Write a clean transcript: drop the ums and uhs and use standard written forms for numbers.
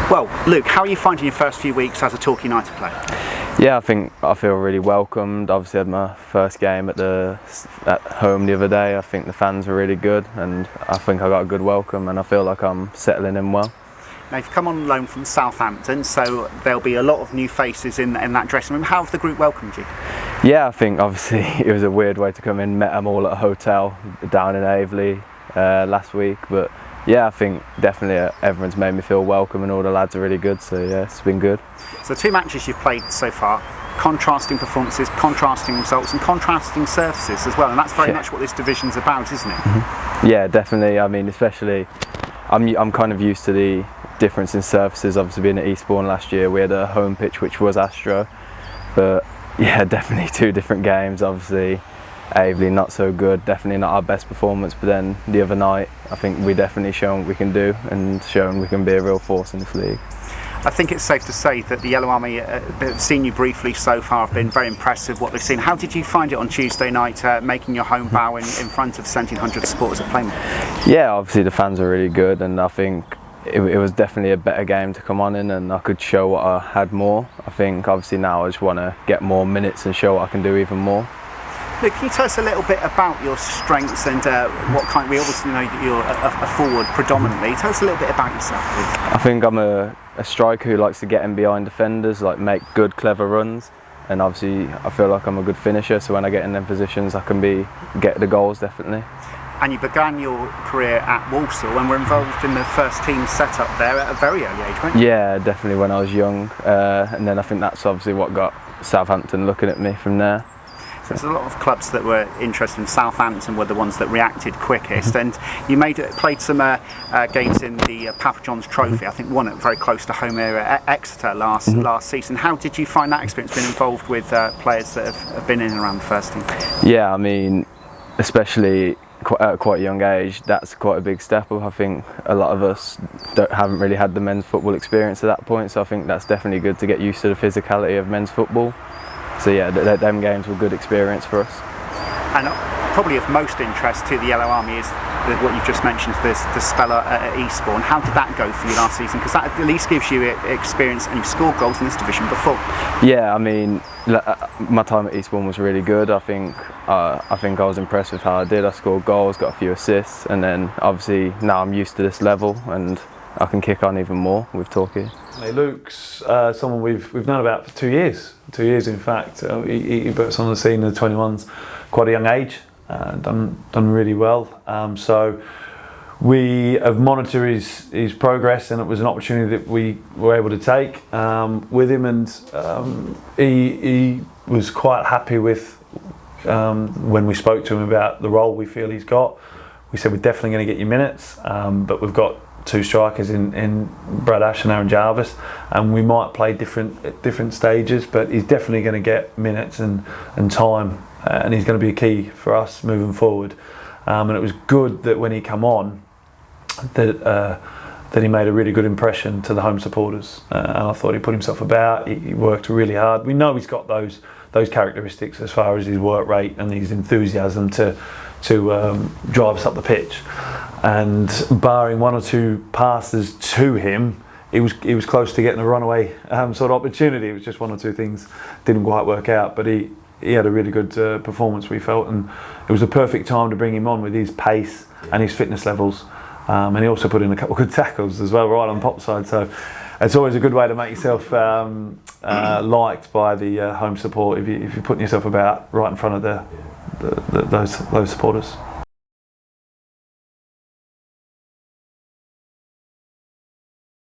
Well, Luke, how are you finding your first few weeks as a Torquay United player? Yeah, I think I feel really welcomed. Obviously, I had my first game at home the other day. I think the fans were really good, and I think I got a good welcome, and I feel like I'm settling in well. Now, you've come on loan from Southampton, so there'll be a lot of new faces in that dressing room. How have the group welcomed you? Yeah, I think obviously it was a weird way to come in. Met them all at a hotel down in Aveley last week, but yeah, I think definitely everyone's made me feel welcome, and all the lads are really good, so yeah, it's been good. So 2 matches you've played so far, contrasting performances, contrasting results and contrasting surfaces as well, and that's very much what this division's about, isn't it? Mm-hmm. Yeah, definitely. I mean, especially I'm kind of used to the difference in surfaces. Obviously being at Eastbourne last year, we had a home pitch which was Astro, but yeah, definitely 2 different games. Obviously Aveley not so good, definitely not our best performance, but then the other night I think we definitely shown what we can do and shown we can be a real force in this league. I think it's safe to say that the Yellow Army, seen you briefly so far, have been very impressive what they've seen. How did you find it on Tuesday night, making your home bow in front of 1,700 supporters at Plainmoor? Yeah, obviously the fans were really good, and I think it was definitely a better game to come on in, and I could show what I had more. I think obviously now I just want to get more minutes and show what I can do even more. Luke, can you tell us a little bit about your strengths and what kind? We obviously know that you're a forward predominantly. Tell us a little bit about yourself, Luke. I think I'm a striker who likes to get in behind defenders, like make good, clever runs, and obviously I feel like I'm a good finisher. So when I get in them positions, I can get the goals definitely. And you began your career at Walsall and were involved in the first team setup there at a very early age, weren't you? Yeah, definitely when I was young, and then I think that's obviously what got Southampton looking at me from there. So there's a lot of clubs that were interested. Southampton were the ones that reacted quickest, and you played some games in the Papa John's Trophy. I think one very close to home here at Exeter last season. How did you find that experience, being involved with players that have been in and around the first team? Yeah, I mean, especially at quite a young age, that's quite a big step up. I think a lot of us haven't really had the men's football experience at that point, so I think that's definitely good to get used to the physicality of men's football. So yeah, them games were good experience for us. And probably of most interest to the Yellow Army is what you've just mentioned, the spell at Eastbourne. How did that go for you last season? Because that at least gives you experience, and you've scored goals in this division before. Yeah, I mean, my time at Eastbourne was really good. I think I was impressed with how I did. I scored goals, got a few assists, and then obviously now I'm used to this level and I can kick on even more with Torquay. Luke's someone we've known about for 2 years. 2 years, in fact. He burst on the scene in the 21s, quite a young age, done really well. So we have monitored his progress, and it was an opportunity that we were able to take with him, and he was quite happy with when we spoke to him about the role we feel he's got. We said we're definitely going to get you minutes, but we've got 2 strikers in Brad Ash and Aaron Jarvis, and we might play different stages, but he's definitely going to get minutes and time, and he's going to be a key for us moving forward. And it was good that when he came on, that he made a really good impression to the home supporters, and I thought he put himself about. He worked really hard. We know he's got those characteristics as far as his work rate and his enthusiasm to drive us up the pitch. And barring 1 or 2 passes to him, he was close to getting a runaway sort of opportunity. It was just 1 or 2 things didn't quite work out, but he had a really good performance, we felt, and it was the perfect time to bring him on with his pace and his fitness levels. And he also put in a couple of good tackles as well, right on pop side. So it's always a good way to make yourself liked by the home support if you're putting yourself about right in front of those supporters.